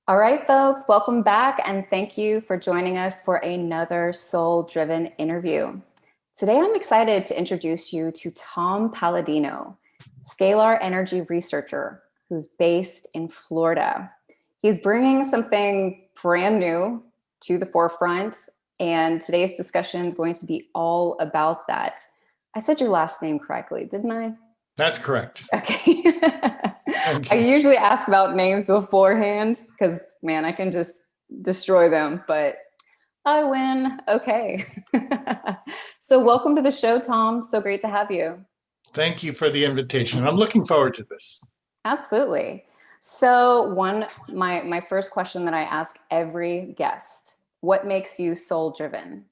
All right, folks, welcome back and thank you for joining us for another soul-driven interview. Today, I'm excited to introduce you to Tom Paladino, Scalar energy researcher who's based in Florida. He's bringing something brand new to the forefront, and today's discussion is going to be all about that. I said your last name correctly, didn't I? That's correct. Okay. Thank I you. usually ask about names beforehand because, man, I can just destroy them, but I win. Okay. So, welcome to the show, Tom. So great to have you. Thank you for the invitation. I'm looking forward to this. Absolutely. So, my first question that I ask every guest: what makes you soul driven?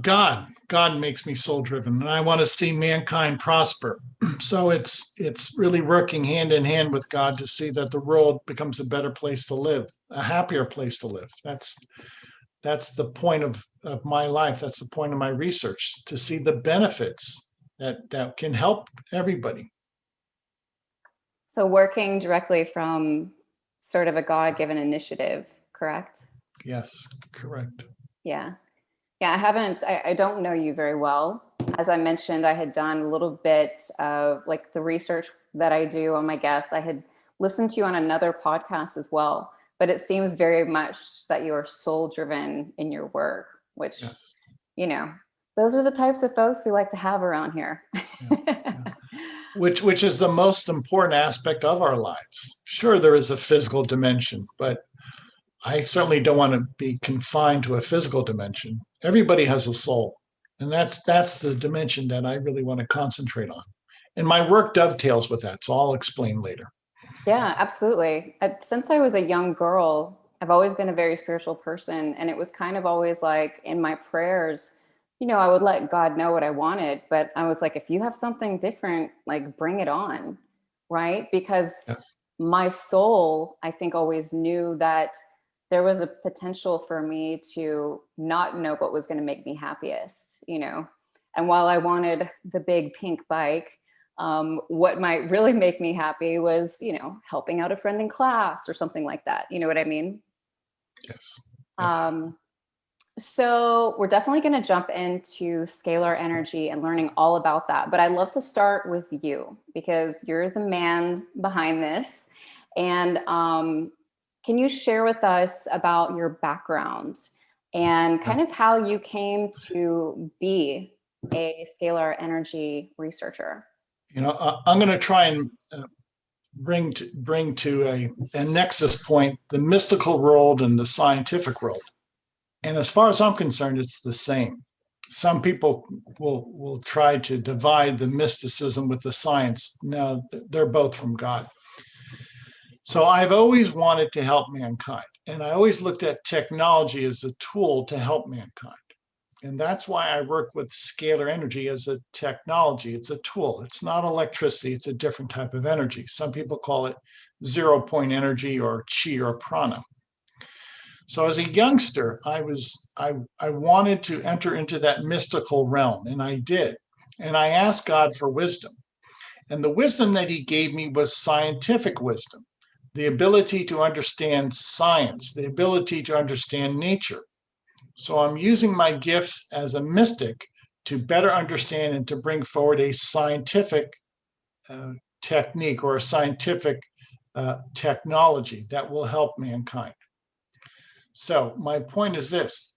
God makes me soul driven, and I want to see mankind prosper. So it's really working hand in hand with God to see that the world becomes a better place to live, a happier place to live. That's the point of my life. That's the point of my research, to see the benefits that can help everybody. So, working directly from sort of a God given initiative, correct? Yes, correct. Yeah. Yeah, I don't know you very well. As I mentioned, I had done a little bit of like the research that I do on my guests. I had listened to you on another podcast as well, but it seems very much that you are soul driven in your work, which, Yes. you know, those are the types of folks we like to have around here. Yeah. Yeah. Which is the most important aspect of our lives. Sure, there is a physical dimension, but I certainly don't want to be confined to a physical dimension. Everybody has a soul, and that's the dimension that I really want to concentrate on. And my work dovetails with that, so I'll explain later. Yeah, absolutely. Since I was a young girl, I've always been a very spiritual person. And it was kind of always like in my prayers, I would let God know what I wanted. But I was like, if you have something different, like bring it on. Right. Because Yes. my soul, I think, always knew that there was a potential for me to not know what was going to make me happiest. And while I wanted the big pink bike, what might really make me happy was, helping out a friend in class or something like that. You know what I mean? Yes. Yes. Um, so we're definitely going to jump into scalar energy and learning all about that. But I'd love to start with you because you're the man behind this. And can you share with us about your background and kind of how you came to be a scalar energy researcher? I'm going to try and bring to a nexus point the mystical world and the scientific world. And as far as I'm concerned, it's the same. Some people will try to divide the mysticism with the science. No, they're both from God. So I've always wanted to help mankind. And I always looked at technology as a tool to help mankind. And that's why I work with scalar energy as a technology. It's a tool. It's not electricity. It's a different type of energy. Some people call it 0 point energy or chi or prana. So as a youngster, I wanted to enter into that mystical realm, and I did. And I asked God for wisdom. And the wisdom that he gave me was scientific wisdom, the ability to understand science, the ability to understand nature. So I'm using my gifts as a mystic to better understand and to bring forward a scientific technique or a scientific technology that will help mankind. So my point is this: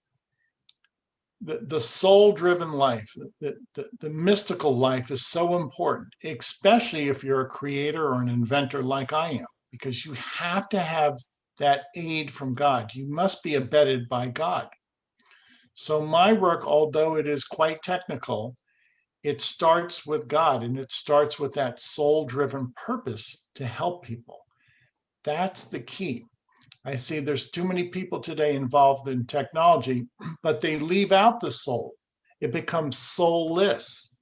the soul-driven life, the mystical life is so important, especially if you're a creator or an inventor like I am, because you have to have that aid from God. You must be abetted by God. So my work, although it is quite technical, it starts with God, and it starts with that soul-driven purpose to help people. That's the key. I see there's too many people today involved in technology, but they leave out the soul. It becomes soulless.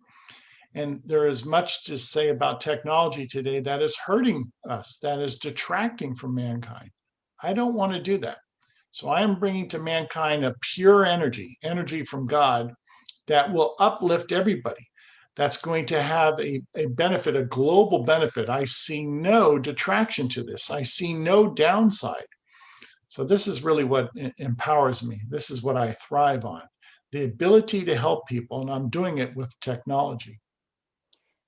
And there is much to say about technology today that is hurting us, that is detracting from mankind. I don't want to do that. So I am bringing to mankind a pure energy from God that will uplift everybody. that's going to have a benefit, a global benefit. I see no detraction to this. I see no downside. So this is really what empowers me. This is what I thrive on, the ability to help people, and I'm doing it with technology.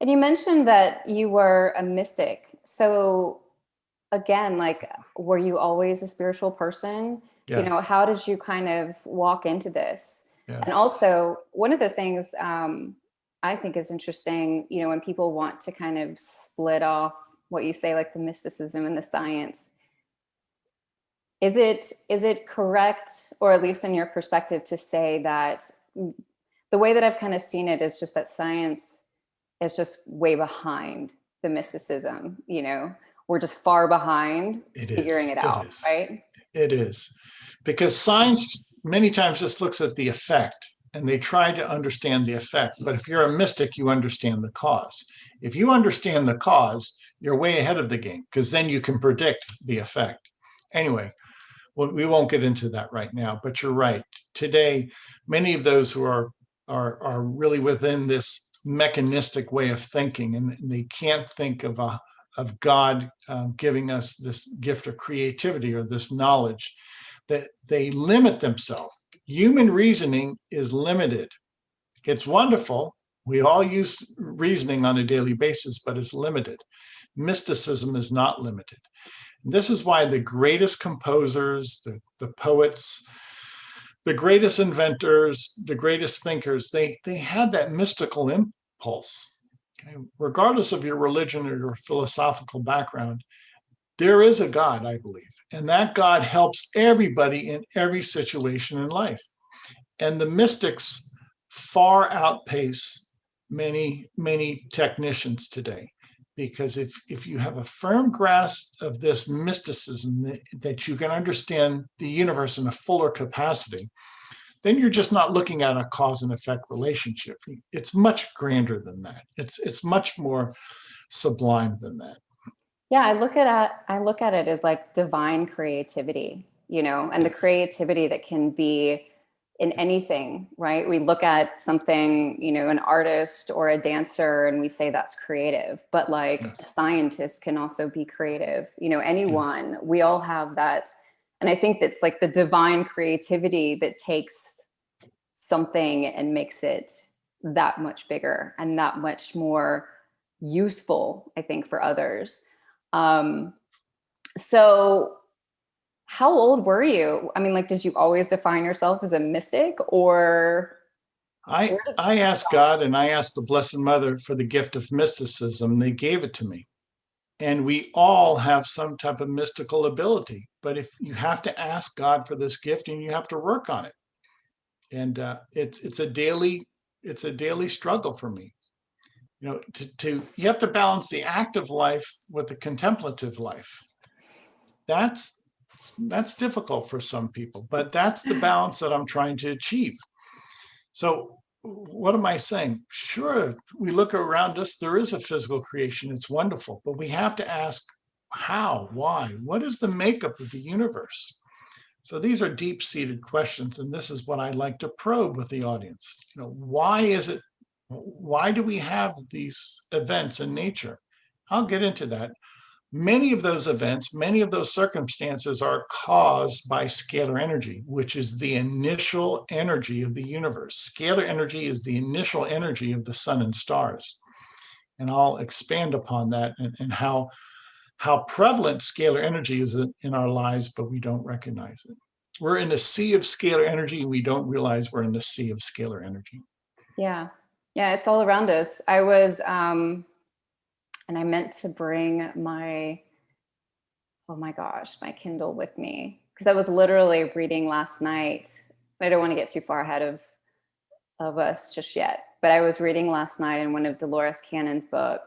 And you mentioned that you were a mystic. So again, like, were you always a spiritual person? You know, Yes, how did you kind of walk into this? And yes, also, one of the things I think is interesting, you know, when people want to kind of split off what you say, like the mysticism and the science, is it correct, or at least in your perspective, to say that the way that I've kind of seen it is just that science is just way behind the mysticism, you know? We're just far behind it figuring is. it It out, is. right? It is. Because science many times just looks at the effect and they try to understand the effect. But if you're a mystic, you understand the cause. If you understand the cause, you're way ahead of the game because then you can predict the effect. Anyway, well, we won't get into that right now, but you're right. Today, many of those who are really within this mechanistic way of thinking, and they can't think of God giving us this gift of creativity or this knowledge, that they limit themselves. Human reasoning is limited. It's wonderful. We all use reasoning on a daily basis, but it's limited. Mysticism is not limited. This is why the greatest composers, the poets, the greatest inventors, the greatest thinkers, they had that mystical impulse. Okay? Regardless of your religion or your philosophical background, there is a God, I believe. And that God helps everybody in every situation in life. And the mystics far outpace many technicians today. Because if you have a firm grasp of this mysticism, that you can understand the universe in a fuller capacity, then you're just not looking at a cause and effect relationship. It's much grander than that. It's much more sublime than that. Yeah, I look at it as like divine creativity, you know, and the Yes. creativity that can be in anything, right? We look at something, you know, an artist or a dancer, and we say that's creative, but like a Yes. scientist can also be creative, you know, Yes. anyone. We all have that. And I think that's like the divine creativity that takes something and makes it that much bigger and that much more useful, I think, for others. Um, so how old were you? I mean, like, did you always define yourself as a mystic, or I where did I asked God and I asked the Blessed Mother for the gift of mysticism. They gave it to me. And we all have some type of mystical ability. But if you have to ask God for this gift and you have to work on it. And it's a daily struggle for me. You know, to you have to balance the active life with the contemplative life. That's that's difficult for some people, but that's the balance that I'm trying to achieve. So what am I saying? Sure, we look around us, there is a physical creation, it's wonderful, but we have to ask how, why, what is the makeup of the universe? So these are deep-seated questions, and this is what I like to probe with the audience. You know, why is it, why do we have these events in nature? I'll get into that. Many of those events, many of those circumstances are caused by scalar energy, which is the initial energy of the universe. Scalar energy is the initial energy of the sun and stars. And I'll expand upon that and how prevalent scalar energy is in our lives, but we don't recognize it. We're in a sea of scalar energy, and we don't realize we're in a sea of scalar energy. Yeah. Yeah, it's all around us. I was and I meant to bring my, oh my gosh, my Kindle with me, because I was literally reading last night. I don't want to get too far ahead of us just yet, but I was reading last night in one of Dolores Cannon's book.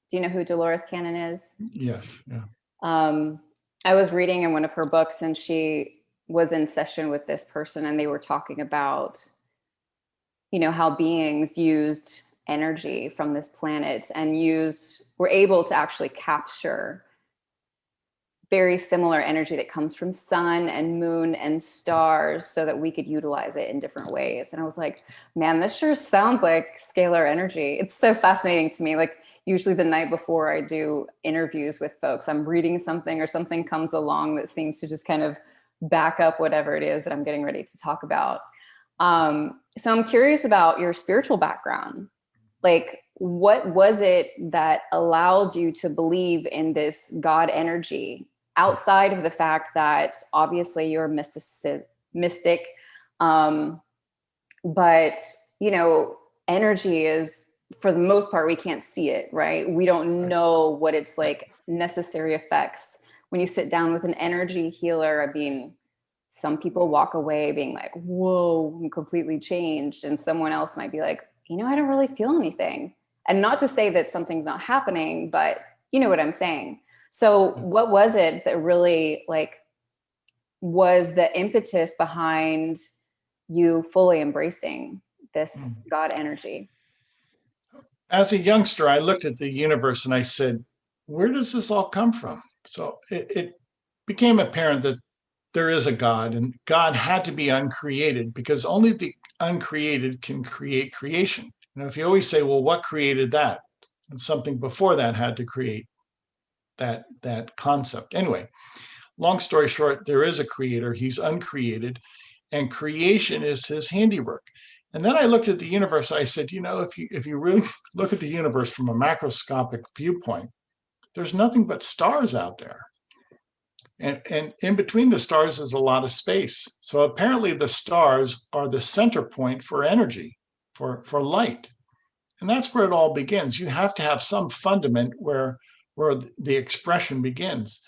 Do you know who Dolores Cannon is? Yes, yeah. Um, I was reading in one of her books, and she was in session with this person, and they were talking about, you know, how beings used energy from this planet and were able to actually capture very similar energy that comes from sun and moon and stars so that we could utilize it in different ways. And I was like, man, this sure sounds like scalar energy. It's so fascinating to me. Like usually the night before I do interviews with folks, I'm reading something or something comes along that seems to just kind of back up whatever it is that I'm getting ready to talk about. So I'm curious about your spiritual background. Like, what was it that allowed you to believe in this God energy outside of the fact that obviously you're a mystic, but, you know, energy is, for the most part, we can't see it, right? We don't know what its like necessary effects. When you sit down with an energy healer, I mean, some people walk away being like, whoa, I'm completely changed. And someone else might be like, you know, I don't really feel anything. And not to say that something's not happening, but you know what I'm saying. So what was it that really like was the impetus behind you fully embracing this God energy? As a youngster, I looked at the universe and I said, where does this all come from? So it became apparent that there is a God, and God had to be uncreated because only the uncreated can create creation. You know, if you always say, well, what created that? And something before that had to create that concept. Anyway, long story short, there is a creator. He's uncreated, and creation is his handiwork. And then I looked at the universe. I said, you know, if you really look at the universe from a macroscopic viewpoint, there's nothing but stars out there. And in between the stars is a lot of space. So apparently the stars are the center point for energy, for light. And that's where it all begins. You have to have some fundament where the expression begins.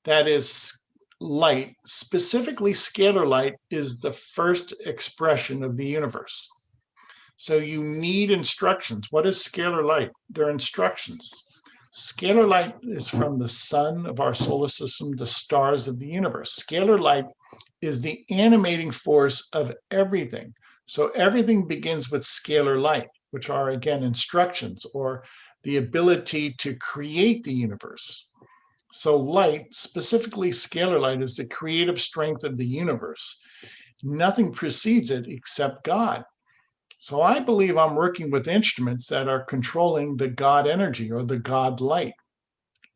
That is light, specifically scalar light, is the first expression of the universe. So you need instructions. What is scalar light? They're instructions. Scalar light is from the sun of our solar system, the stars of the universe. Scalar light is the animating force of everything. So everything begins with scalar light, which are, again, instructions or the ability to create the universe. So light, specifically scalar light, is the creative strength of the universe. Nothing precedes it except God. So I believe I'm working with instruments that are controlling the God energy or the God light.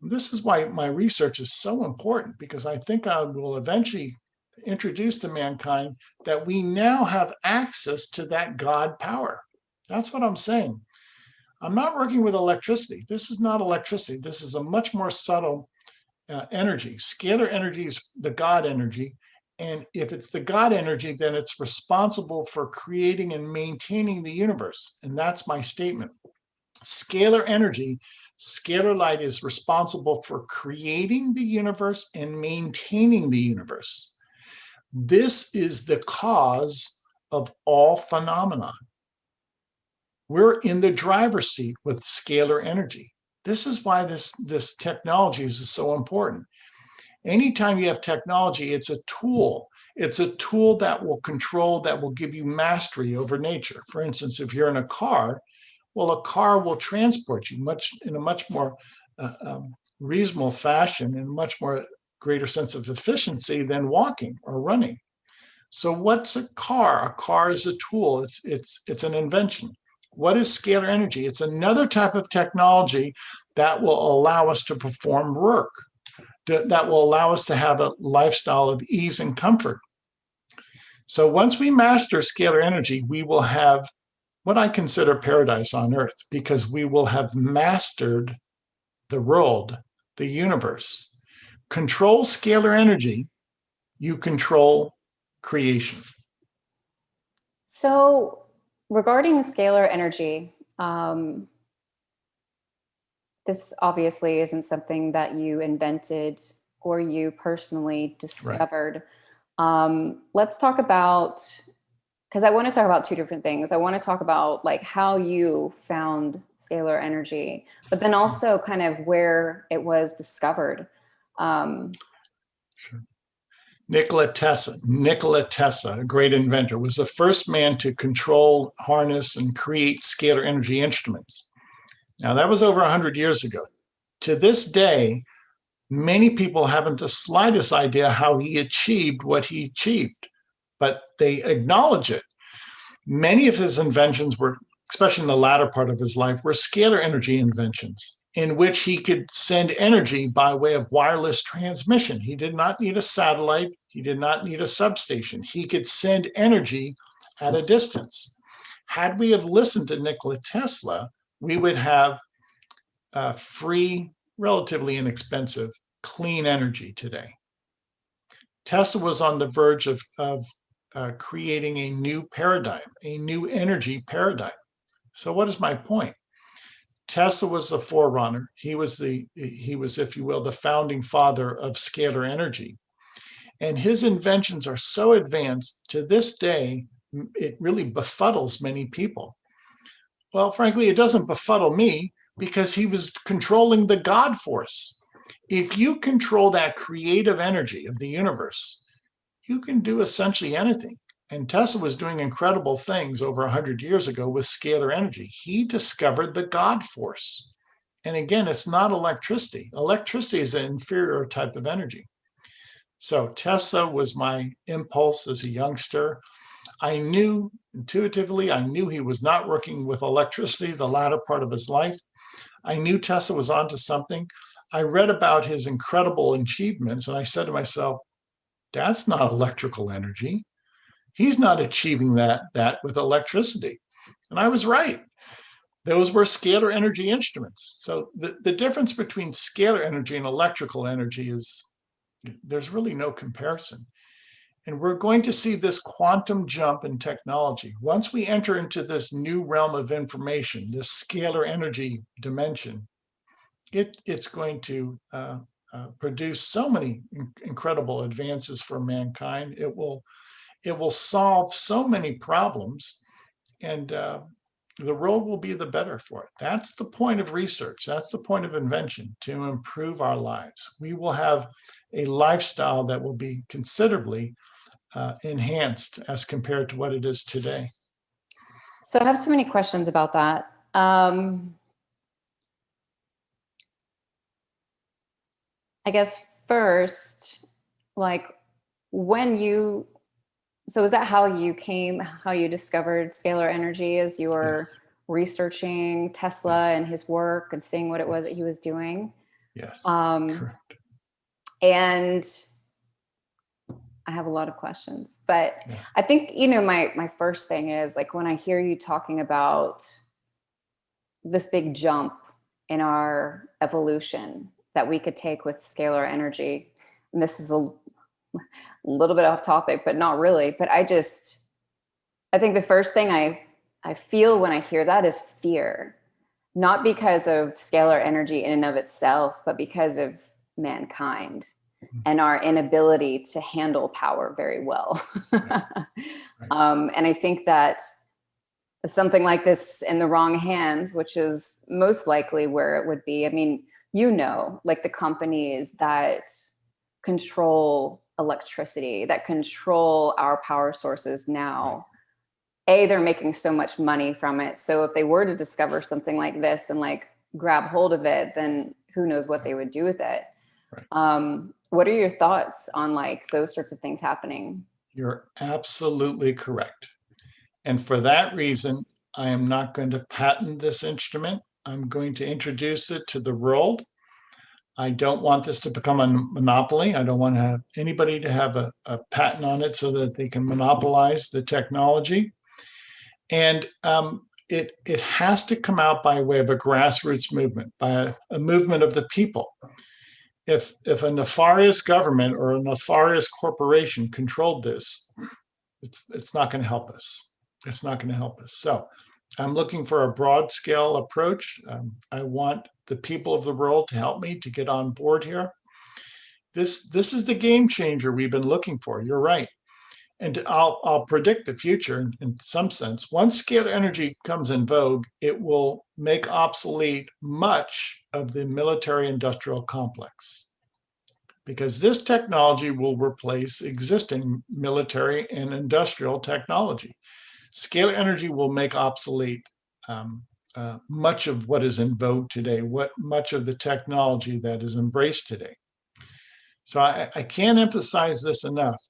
This is why my research is so important, because I think I will eventually introduce to mankind that we now have access to that God power. That's what I'm saying. I'm not working with electricity. This is not electricity. This is a much more subtle energy. Scalar energy is the God energy. And if it's the God energy, then it's responsible for creating and maintaining the universe. And that's my statement. Scalar energy, scalar light, is responsible for creating the universe and maintaining the universe. This is the cause of all phenomena. We're in the driver's seat with scalar energy. This is why this technology is so important. Anytime you have technology, it's a tool. It's a tool that will control, that will give you mastery over nature. For instance, if you're in a car, well, a car will transport you in a much more reasonable fashion, in a much more greater sense of efficiency than walking or running. So what's a car? A car is a tool. It's an invention. What is scalar energy? It's another type of technology that will allow us to perform work, that will allow us to have a lifestyle of ease and comfort. So once we master scalar energy, we will have what I consider paradise on earth, because we will have mastered the world, the universe. Control scalar energy, you control creation. So regarding scalar energy, this obviously isn't something that you invented or you personally discovered. Right. Let's talk about, because I want to talk about two different things. I want to talk about like how you found scalar energy, but then also kind of where it was discovered. Sure. Nikola Tesla, a great inventor, was the first man to control, harness, and create scalar energy instruments. Now, that was over 100 years ago. To this day, Many people haven't the slightest idea how he achieved what he achieved, but they acknowledge it. Many of his inventions were, especially in the latter part of his life, were scalar energy inventions in which he could send energy by way of wireless transmission. He did not need a satellite. He did not need a substation. He could send energy at a distance. Had we have listened to Nikola Tesla, we would have free, relatively inexpensive, clean energy today. Tesla was on the verge of creating a new paradigm, a new energy paradigm. So what is my point? Tesla was the forerunner. He was, if you will, the founding father of scalar energy. And his inventions are so advanced to this day, it really befuddles many people. Well, frankly, it doesn't befuddle me because he was controlling the God force. If you control that creative energy of the universe, you can do essentially anything. And Tesla was doing incredible things over 100 years ago with scalar energy. He discovered the God force. And again, it's not electricity. Electricity is an inferior type of energy. So Tesla was my impulse as a youngster. I knew intuitively, I knew he was not working with electricity the latter part of his life. I knew Tesla was onto something. I read about his incredible achievements and I said to myself, that's not electrical energy. He's not achieving that with electricity. And I was right. Those were scalar energy instruments. So the difference between scalar energy and electrical energy is there's really no comparison. And we're going to see this quantum jump in technology. Once we enter into this new realm of information, this scalar energy dimension, it's going to produce so many incredible advances for mankind. It will solve so many problems, and the world will be the better for it. That's the point of research. That's the point of invention, to improve our lives. We will have a lifestyle that will be considerably enhanced as compared to what it is today. So I have so many questions about that. I guess first, like so is that how you discovered scalar energy as you were researching Tesla and his work and seeing what it was that he was doing? Yes, correct. And I have a lot of questions, but I think, my first thing is like, when I hear you talking about this big jump in our evolution that we could take with scalar energy, and this is a little bit off topic, but not really, but I think the first thing I feel when I hear that is fear, not because of scalar energy in and of itself, but because of mankind and our inability to handle power very well. Right. And I think that something like this in the wrong hands, which is most likely where it would be. I mean, like the companies that control electricity, that control our power sources now, they're making so much money from it. So if they were to discover something like this and like grab hold of it, then who knows what they would do with it. Right. What are your thoughts on like those sorts of things happening? You're absolutely correct. And for that reason, I am not going to patent this instrument. I'm going to introduce it to the world. I don't want this to become a monopoly. I don't want to have anybody to have a patent on it so that they can monopolize the technology. And it has to come out by way of a grassroots movement, by a movement of the people. If a nefarious government or a nefarious corporation controlled this, it's not going to help us. It's not going to help us. So I'm looking for a broad scale approach. I want the people of the world to help me to get on board here. This is the game changer we've been looking for. You're right. And I'll predict the future in some sense. Once scalar energy comes in vogue, it will make obsolete much of the military industrial complex, because this technology will replace existing military and industrial technology. Scalar energy will make obsolete much of what is in vogue today, much of the technology that is embraced today. So I can't emphasize this enough.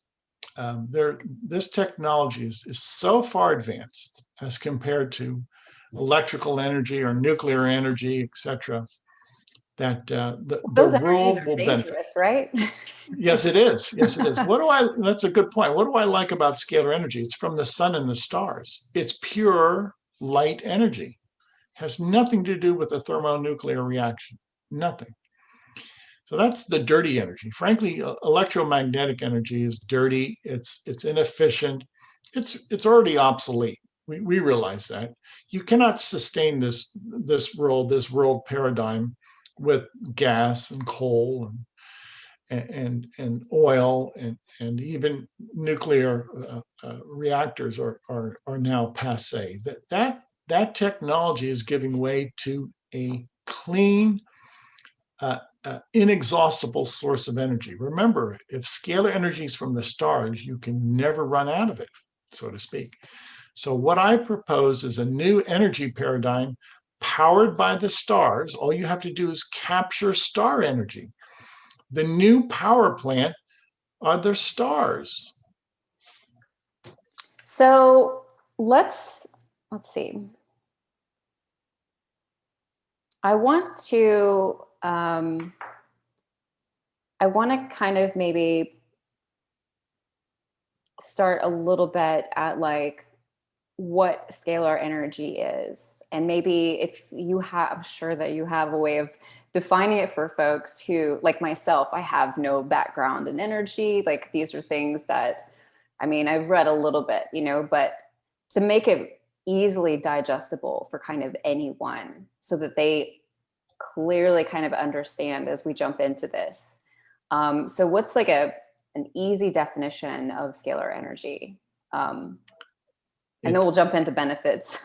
This technology is so far advanced as compared to electrical energy or nuclear energy, etc., that the Those energies world are will benefit. dangerous, right? Yes, it is. Yes, it is. That's a good point. What do I like about scalar energy? It's from the sun and the stars. It's pure light energy. Has nothing to do with a thermonuclear reaction. Nothing. So that's the dirty energy. Frankly, electromagnetic energy is dirty. It's inefficient. It's already obsolete. We realize that. You cannot sustain this world paradigm with gas and coal and oil and even nuclear reactors are now passé. That technology is giving way to a clean, inexhaustible source of energy. Remember, if scalar energy is from the stars, you can never run out of it, so to speak. So what I propose is a new energy paradigm powered by the stars. All you have to do is capture star energy. The new power plant are the stars. So let's see. I want to kind of maybe start a little bit at like what scalar energy is. And maybe if you have, I'm sure that you have a way of defining it for folks who, like myself, I have no background in energy. Like these are things that, I mean, I've read a little bit, but to make it easily digestible for kind of anyone so that they clearly kind of understand as we jump into this. So what's like an easy definition of scalar energy? And then we'll jump into benefits.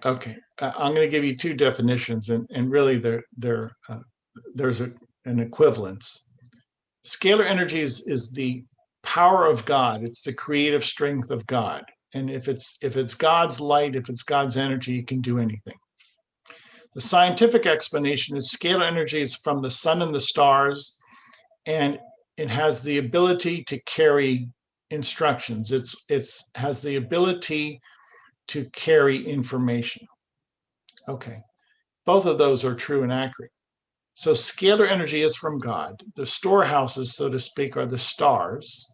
Okay, I'm going to give you two definitions, and really there's an equivalence. Scalar energy is the power of God. It's the creative strength of God. And if it's God's light, if it's God's energy, it can do anything. The scientific explanation is scalar energy is from the sun and the stars, and it has the ability to carry instructions. It has the ability to carry information. Okay, both of those are true and accurate. So scalar energy is from God. The storehouses, so to speak, are the stars.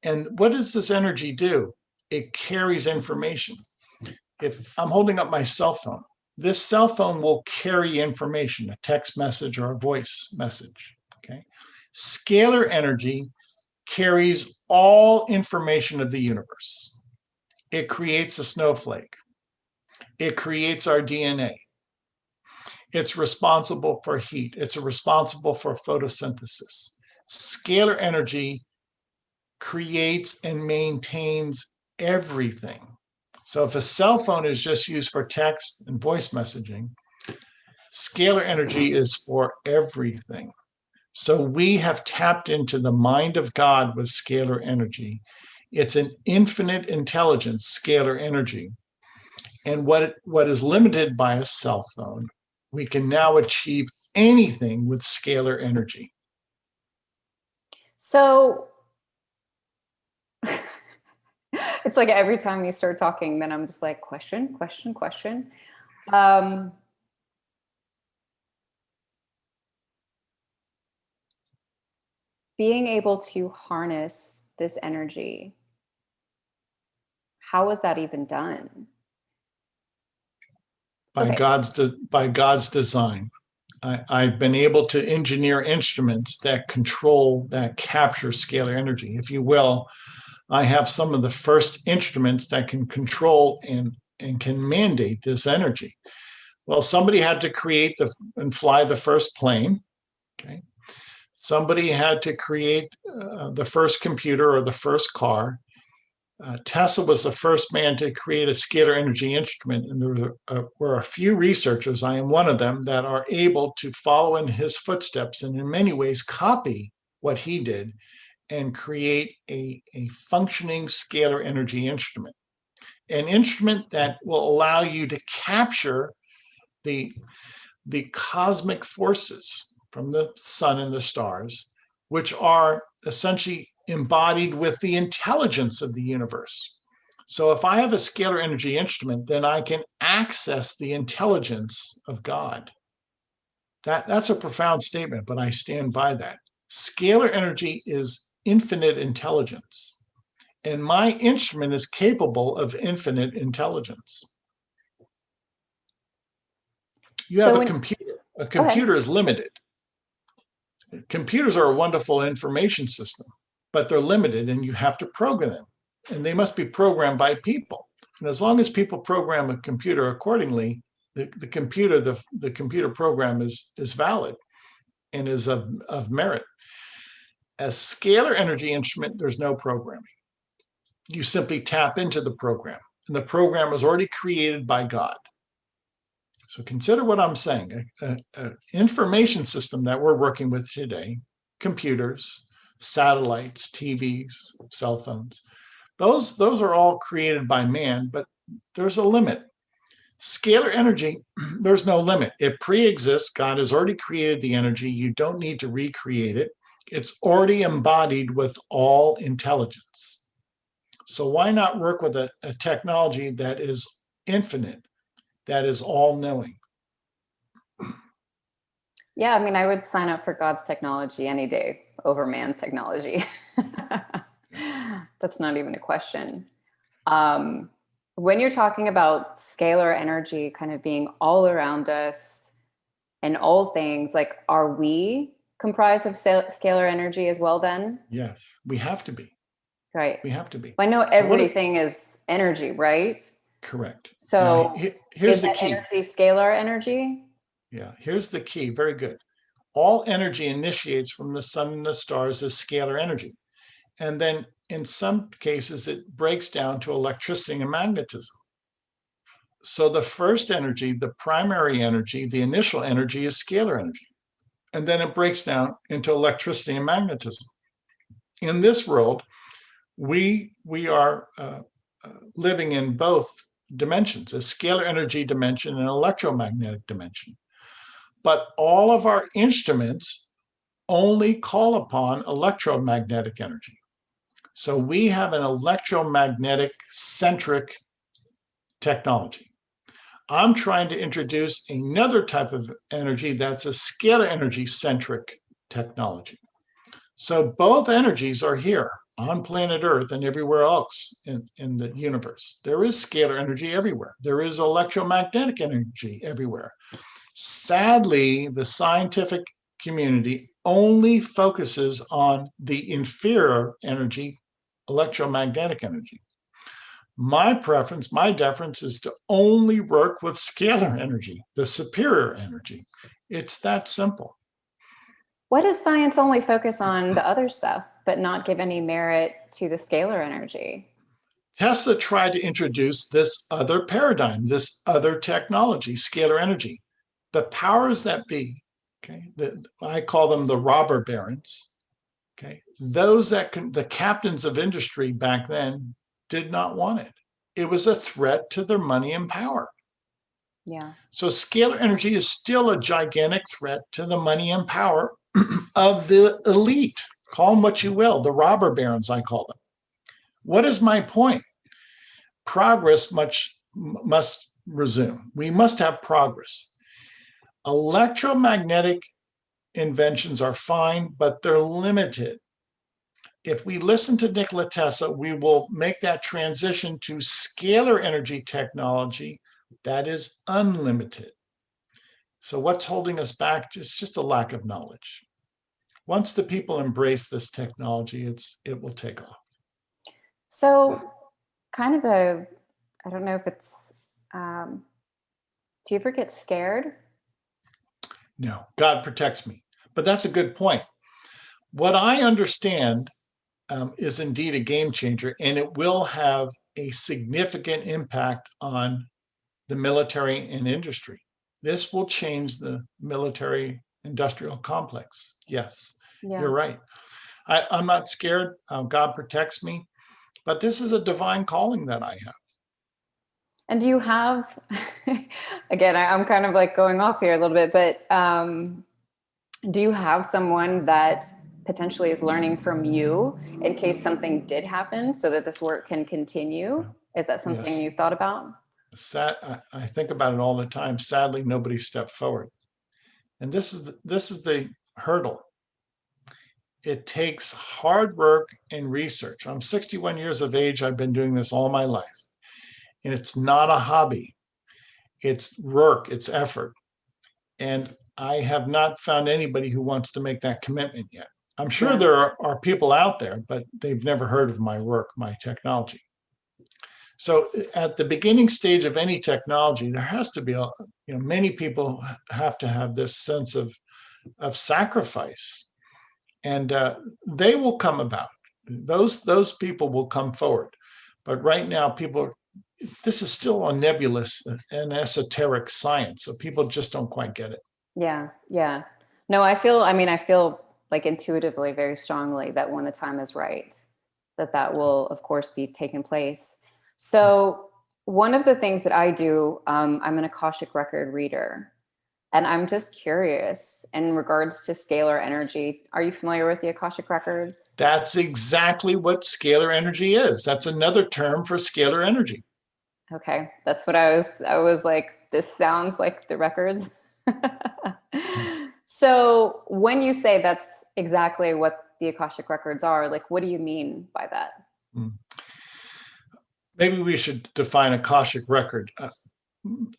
And what does this energy do? It carries information. If I'm holding up my cell phone, this cell phone will carry information, a text message or a voice message. Okay. Scalar energy carries all information of the universe. It creates a snowflake. It creates our DNA. It's responsible for heat. It's responsible for photosynthesis. Scalar energy creates and maintains everything. So if a cell phone is just used for text and voice messaging, scalar energy is for everything. So we have tapped into the mind of God with scalar energy. It's an infinite intelligence, scalar energy. And what is limited by a cell phone, we can now achieve anything with scalar energy. So it's like every time you start talking, then I'm just like, question. Being able to harness this energy, how is that even done? By God's design. I've been able to engineer instruments that capture scalar energy. If you will, I have some of the first instruments that can control and can mandate this energy. Well, somebody had to create and fly the first plane. Okay. Somebody had to create the first computer or the first car. Tesla was the first man to create a scalar energy instrument, and there were a few researchers, I am one of them, that are able to follow in his footsteps and in many ways copy what he did and create a functioning scalar energy instrument. An instrument that will allow you to capture the cosmic forces from the sun and the stars, which are essentially embodied with the intelligence of the universe. So if I have a scalar energy instrument, then I can access the intelligence of God. That's a profound statement, but I stand by that. Scalar energy is infinite intelligence, and my instrument is capable of infinite intelligence. You have a computer. A computer is limited. Computers are a wonderful information system, but they're limited, and you have to program them, and they must be programmed by people. And as long as people program a computer accordingly, the computer program is valid and is of merit. A scalar energy instrument, there's no programming. You simply tap into the program, and the program is already created by God. So consider what I'm saying. An information system that we're working with today, computers, satellites, TVs, cell phones, those are all created by man, but there's a limit. Scalar energy, there's no limit. It pre-exists. God has already created the energy. You don't need to recreate it. It's already embodied with all intelligence. So why not work with a technology that is infinite, that is all-knowing? Yeah, I mean, I would sign up for God's technology any day over man's technology. That's not even a question. When you're talking about scalar energy kind of being all around us and all things, like, are we comprised of scalar energy as well then? Yes, we have to be. Right. We have to be. I know everything is energy, right? Correct. So now, here's the key. Energy scalar energy? Yeah, here's the key. Very good. All energy initiates from the sun and the stars as scalar energy. And then in some cases, it breaks down to electricity and magnetism. So the first energy, the primary energy, the initial energy is scalar energy. And then it breaks down into electricity and magnetism. In this world, we are living in both dimensions, a scalar energy dimension and an electromagnetic dimension. But all of our instruments only call upon electromagnetic energy. So we have an electromagnetic centric technology. I'm trying to introduce another type of energy that's a scalar energy centric technology. So both energies are here on planet Earth and everywhere else in the universe. There is scalar energy everywhere. There is electromagnetic energy everywhere. Sadly, the scientific community only focuses on the inferior energy, electromagnetic energy. My preference, my deference is to only work with scalar energy, the superior energy. It's that simple. Why does science only focus on the other stuff, but not give any merit to the scalar energy? Tesla tried to introduce this other paradigm, this other technology, scalar energy. The powers that be, okay, I call them the robber barons, okay, those the captains of industry back then did not want it. It was a threat to their money and power. Yeah. So scalar energy is still a gigantic threat to the money and power of the elite. Call them what you will, the robber barons, I call them. What is my point? Progress must resume. We must have progress. Electromagnetic inventions are fine, but they're limited. If we listen to Nikola Tesla, we will make that transition to scalar energy technology that is unlimited. So what's holding us back is just a lack of knowledge. Once the people embrace this technology, it will take off. So kind of I don't know if it's, do you ever get scared? No, God protects me. But that's a good point. What I understand is indeed a game changer, and it will have a significant impact on the military and industry. This will change the military industrial complex. Yes, You're right. I'm not scared. God protects me, but this is a divine calling that I have. And do you have, again, I'm kind of like going off here a little bit, but do you have someone that potentially is learning from you in case something did happen so that this work can continue. Is that something Yes. you thought about? I think about it all the time. Sadly, nobody stepped forward. And this is the hurdle. It takes hard work and research. I'm 61 years of age. I've been doing this all my life. And it's not a hobby. It's work, it's effort. And I have not found anybody who wants to make that commitment yet. I'm sure Yeah. there are people out there, but they've never heard of my work, my technology. So at the beginning stage of any technology, there has to be, many people have to have this sense of sacrifice, and they will come about. Those people will come forward. But right now, this is still a nebulous and esoteric science, so people just don't quite get it. Yeah. Yeah. No, I feel like intuitively very strongly that when the time is right, that will of course be taking place. So one of the things that I do, I'm an Akashic record reader, and I'm just curious in regards to scalar energy. Are you familiar with the Akashic records? That's exactly what scalar energy is. That's another term for scalar energy. Okay, that's what I was like, this sounds like the records. So when you say that's exactly what the Akashic records are, like, what do you mean by that? Maybe we should define Akashic record.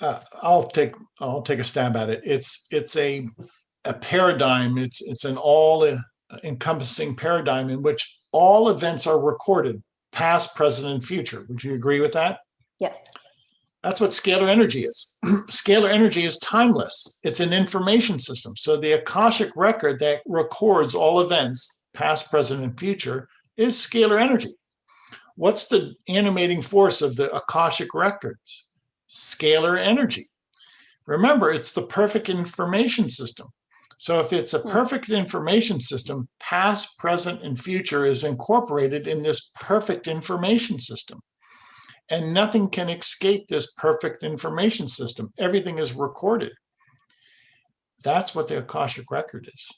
I'll take a stab at it. It's a paradigm. It's an all encompassing paradigm in which all events are recorded, past, present, and future. Would you agree with that? Yes. That's what scalar energy is. Scalar energy is timeless. It's an information system. So the Akashic record that records all events, past, present, and future, is scalar energy. What's the animating force of the Akashic records? Scalar energy. Remember, it's the perfect information system. So if it's a perfect information system, past, present, and future is incorporated in this perfect information system. And nothing can escape this perfect information system. Everything is recorded. That's what the Akashic record is.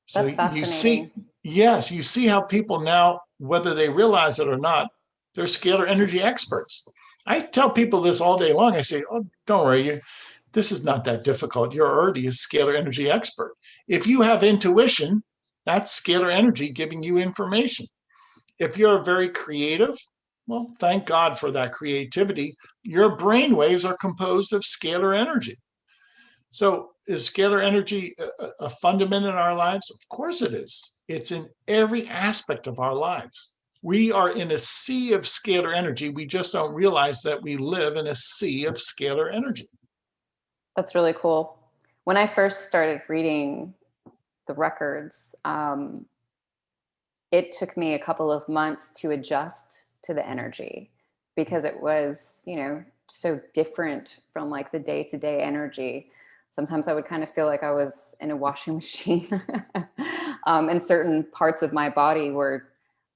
So That's fascinating. you see how people now, whether they realize it or not, they're scalar energy experts. I tell people this all day long. I say, oh, don't worry, this is not that difficult. You're already a scalar energy expert. If you have intuition, that's scalar energy giving you information. If you're very creative, well, thank God for that creativity. Your brain waves are composed of scalar energy. So is scalar energy a fundament in our lives? Of course it is. It's in every aspect of our lives. We are in a sea of scalar energy. We just don't realize that we live in a sea of scalar energy. That's really cool. When I first started reading the records, it took me a couple of months to adjust to the energy because it was, so different from like the day-to-day energy. Sometimes I would kind of feel like I was in a washing machine. And certain parts of my body were,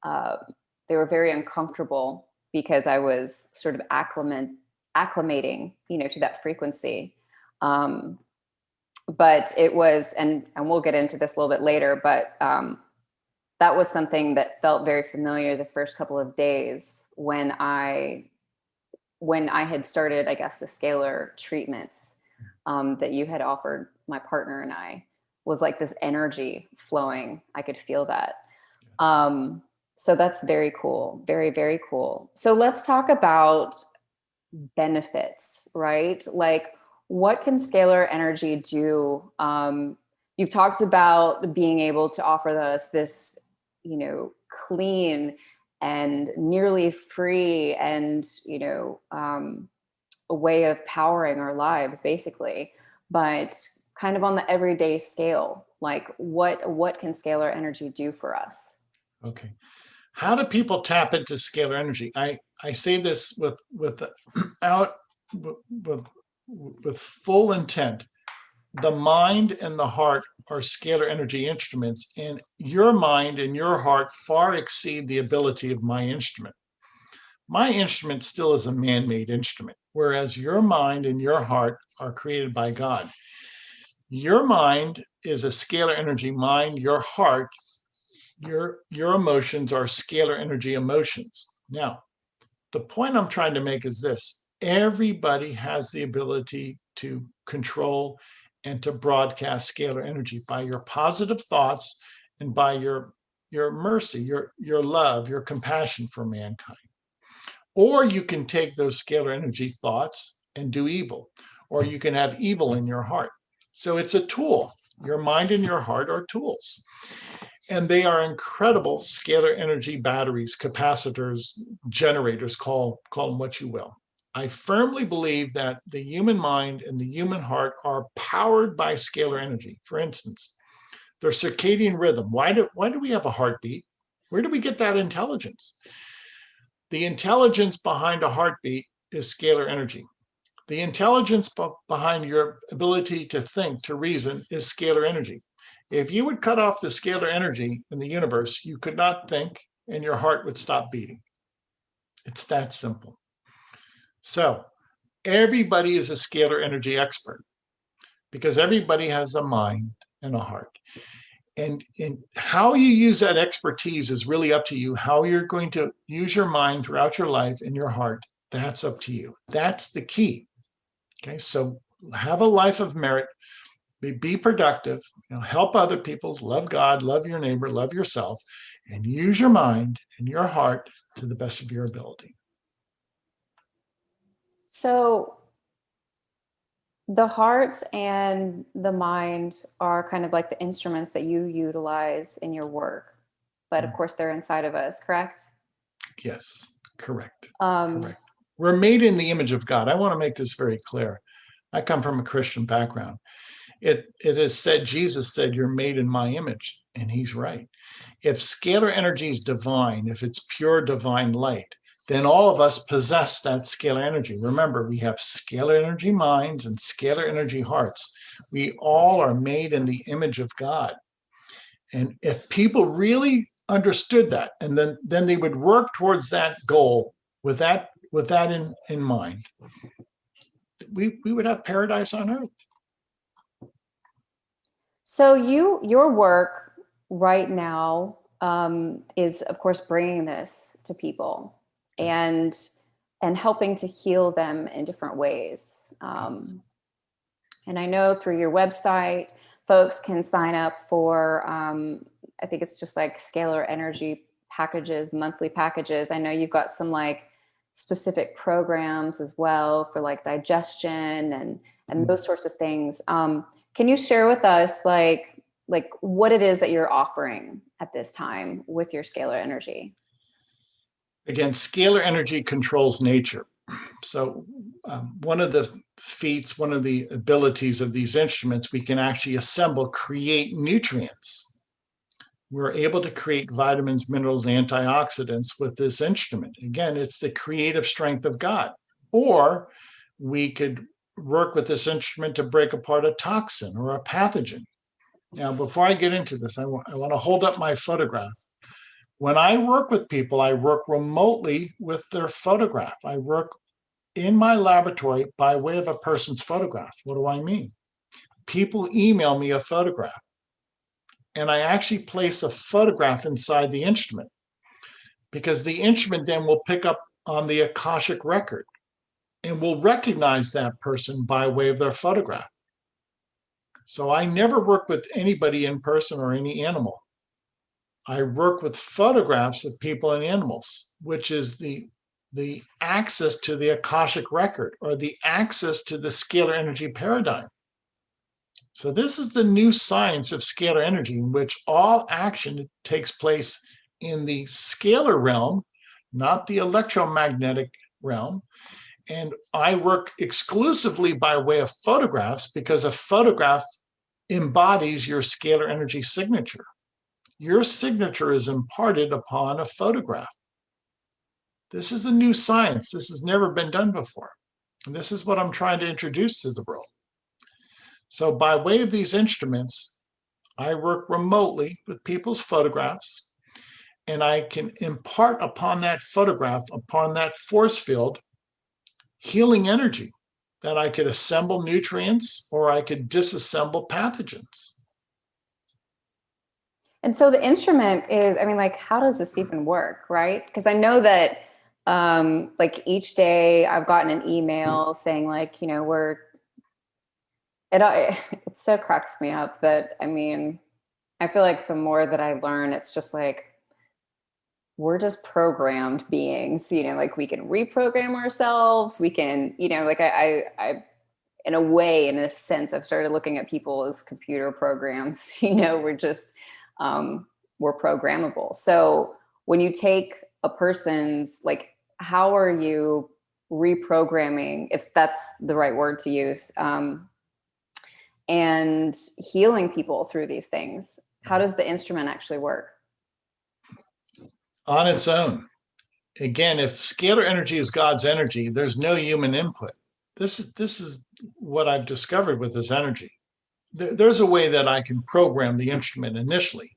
they were very uncomfortable because I was sort of acclimating, to that frequency. But it was, and we'll get into this a little bit later, but that was something that felt very familiar the first couple of days when I had started, I guess, the scalar treatments that you had offered my partner and I, was like this energy flowing. I could feel that. So that's very cool. Very, very cool. So let's talk about benefits, right? Like, what can scalar energy do? You've talked about being able to offer us this, clean and nearly free and, a way of powering our lives, basically. But kind of on the everyday scale, like what can scalar energy do for us? Okay. How do people tap into scalar energy? I say this with full intent. The mind and the heart are scalar energy instruments, and your mind and your heart far exceed the ability of my instrument. My instrument still is a man-made instrument, whereas your mind and your heart are created by God. Your mind is a scalar energy mind. Your heart Your emotions are scalar energy emotions. Now, the point I'm trying to make is this. Everybody has the ability to control and to broadcast scalar energy by your positive thoughts and by your mercy, your love, your compassion for mankind. Or you can take those scalar energy thoughts and do evil, or you can have evil in your heart. So it's a tool. Your mind and your heart are tools. And they are incredible scalar energy batteries, capacitors, generators, call them what you will. I firmly believe that the human mind and the human heart are powered by scalar energy. For instance, their circadian rhythm. Why do we have a heartbeat? Where do we get that intelligence? The intelligence behind a heartbeat is scalar energy. The intelligence behind your ability to think, to reason, is scalar energy. If you would cut off the scalar energy in the universe, you could not think and your heart would stop beating. It's that simple. So everybody is a scalar energy expert because everybody has a mind and a heart. And how you use that expertise is really up to you. How you're going to use your mind throughout your life and your heart, that's up to you. That's the key. Okay, so have a life of merit. Be productive, help other people, love God, love your neighbor, love yourself, and use your mind and your heart to the best of your ability. So the heart and the mind are kind of like the instruments that you utilize in your work, but of course they're inside of us, correct? Yes, correct. Correct. We're made in the image of God. I want to make this very clear. I come from a Christian background. It is said, Jesus said, you're made in my image, and he's right. If scalar energy is divine, if it's pure divine light, then all of us possess that scalar energy. Remember, we have scalar energy minds and scalar energy hearts. We all are made in the image of God. And if people really understood that, and then they would work towards that goal with that in mind, we would have paradise on earth. So your work right now is, of course, bringing this to people and helping to heal them in different ways. And I know through your website, folks can sign up for, I think it's just like scalar energy packages, monthly packages. I know you've got some like specific programs as well for like digestion and those sorts of things. Can you share with us like what it is that you're offering at this time with your scalar energy? Again, scalar energy controls nature. So one of the feats, one of the abilities of these instruments, we can actually assemble, create nutrients. We're able to create vitamins, minerals, antioxidants with this instrument. Again, it's the creative strength of God. Or we could work with this instrument to break apart a toxin or a pathogen. Now, before I get into this, I want to hold up my photograph. When I work with people, I work remotely with their photograph. I work in my laboratory by way of a person's photograph. What do I mean? People email me a photograph, and I actually place a photograph inside the instrument because the instrument then will pick up on the Akashic record and will recognize that person by way of their photograph. So I never work with anybody in person or any animal. I work with photographs of people and animals, which is the access to the Akashic record or the access to the scalar energy paradigm. So this is the new science of scalar energy, in which all action takes place in the scalar realm, not the electromagnetic realm. And I work exclusively by way of photographs because a photograph embodies your scalar energy signature. Your signature is imparted upon a photograph. This is a new science. This has never been done before. And this is what I'm trying to introduce to the world. So by way of these instruments, I work remotely with people's photographs, and I can impart upon that photograph, upon that force field, healing energy that I could assemble nutrients or I could disassemble pathogens. And so the instrument is, I mean, like, how does this even work, right? Because I know that, like, each day I've gotten an email saying, like, you know, it so cracks me up that, I mean, I feel like the more that I learn, it's just like, we're just programmed beings, you know, like we can reprogram ourselves. We can, you know, like in a way, in a sense, I've started looking at people as computer programs. You know, we're programmable. So when you take a person's, like, how are you reprogramming, if that's the right word to use, and healing people through these things? How does the instrument actually work? On its own. Again, if scalar energy is God's energy, there's no human input. This is what I've discovered with this energy. There's a way that I can program the instrument initially,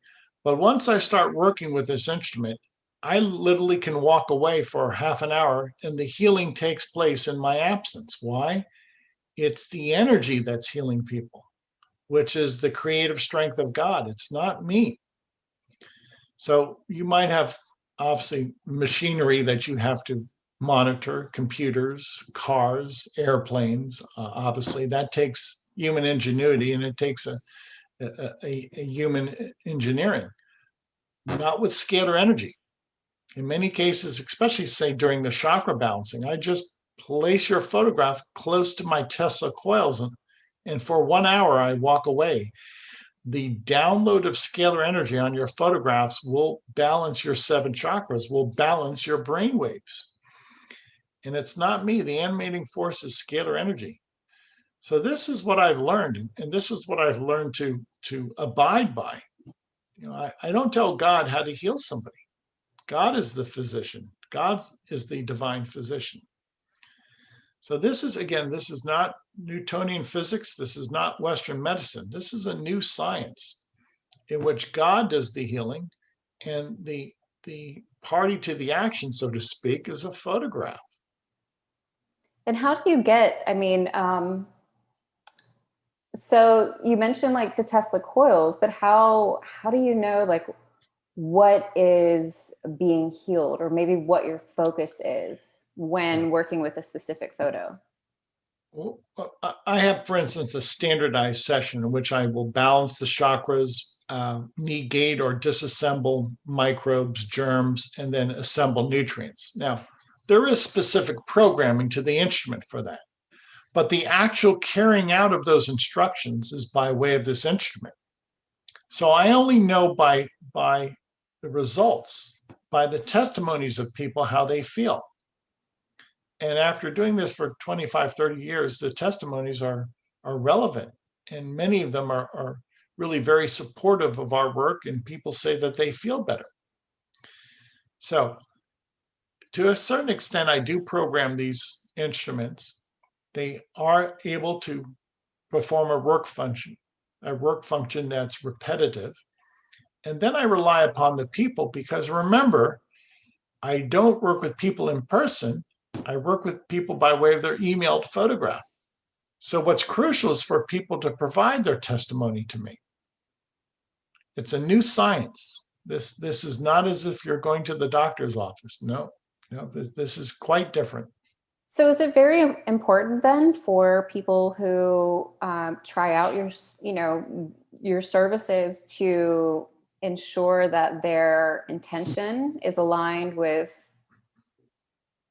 but once I start working with this instrument, I literally can walk away for half an hour and the healing takes place in my absence. Why? It's the energy that's healing people, which is the creative strength of God. It's not me. So you might have obviously machinery that you have to monitor, computers, cars, airplanes. Obviously, that takes human ingenuity and it takes a human engineering, not with scalar energy. In many cases, especially say during the chakra balancing, I just place your photograph close to my Tesla coils and for 1 hour I walk away. The download of scalar energy on your photographs will balance your 7 chakras, will balance your brain waves. And it's not me. The animating force is scalar energy. So this is what I've learned, and this is what I've learned to abide by. You know, I don't tell God how to heal somebody. God is the physician. God is the divine physician. So this is, again, this is not Newtonian physics. This is not Western medicine. This is a new science in which God does the healing, and the party to the action, so to speak, is a photograph. And how do you get, I mean, so you mentioned like the Tesla coils, but how do you know, like, what is being healed, or maybe what your focus is when working with a specific photo? Well, I have, for instance, a standardized session in which I will balance the chakras, negate or disassemble microbes, germs, and then assemble nutrients. Now, there is specific programming to the instrument for that, but the actual carrying out of those instructions is by way of this instrument. So I only know by the results, by the testimonies of people, how they feel. And after doing this for 25, 30 years, the testimonies are relevant. And many of them are really very supportive of our work, and people say that they feel better. So to a certain extent, I do program these instruments. They are able to perform a work function that's repetitive. And then I rely upon the people, because remember, I don't work with people in person. I work with people by way of their emailed photograph. So what's crucial is for people to provide their testimony to me. It's a new science. This is not as if you're going to the doctor's office. No, this is quite different. So is it very important then for people who try out your services to ensure that their intention is aligned with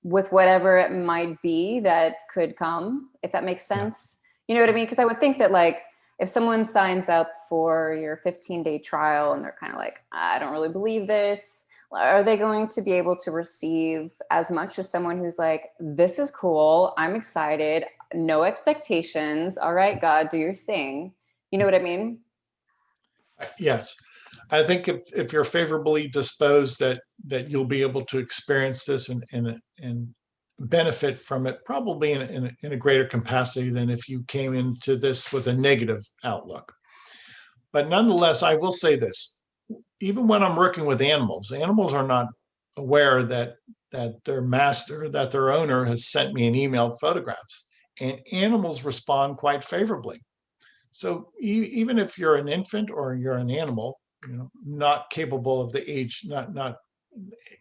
whatever it might be that could come, if that makes sense? You know what I mean? Because I would think that, like, if someone signs up for your 15-day trial and they're kind of like, I don't really believe this, are they going to be able to receive as much as someone who's like, this is cool, I'm excited, no expectations, all right, God, do your thing? You know what I mean? Yes. I think if you're favorably disposed, that you'll be able to experience this and benefit from it, probably in a greater capacity than if you came into this with a negative outlook. But nonetheless, I will say this: even when I'm working with animals are not aware that their master, that their owner has sent me an emailed photographs, and animals respond quite favorably. So even if you're an infant or you're an animal, not capable of the age, not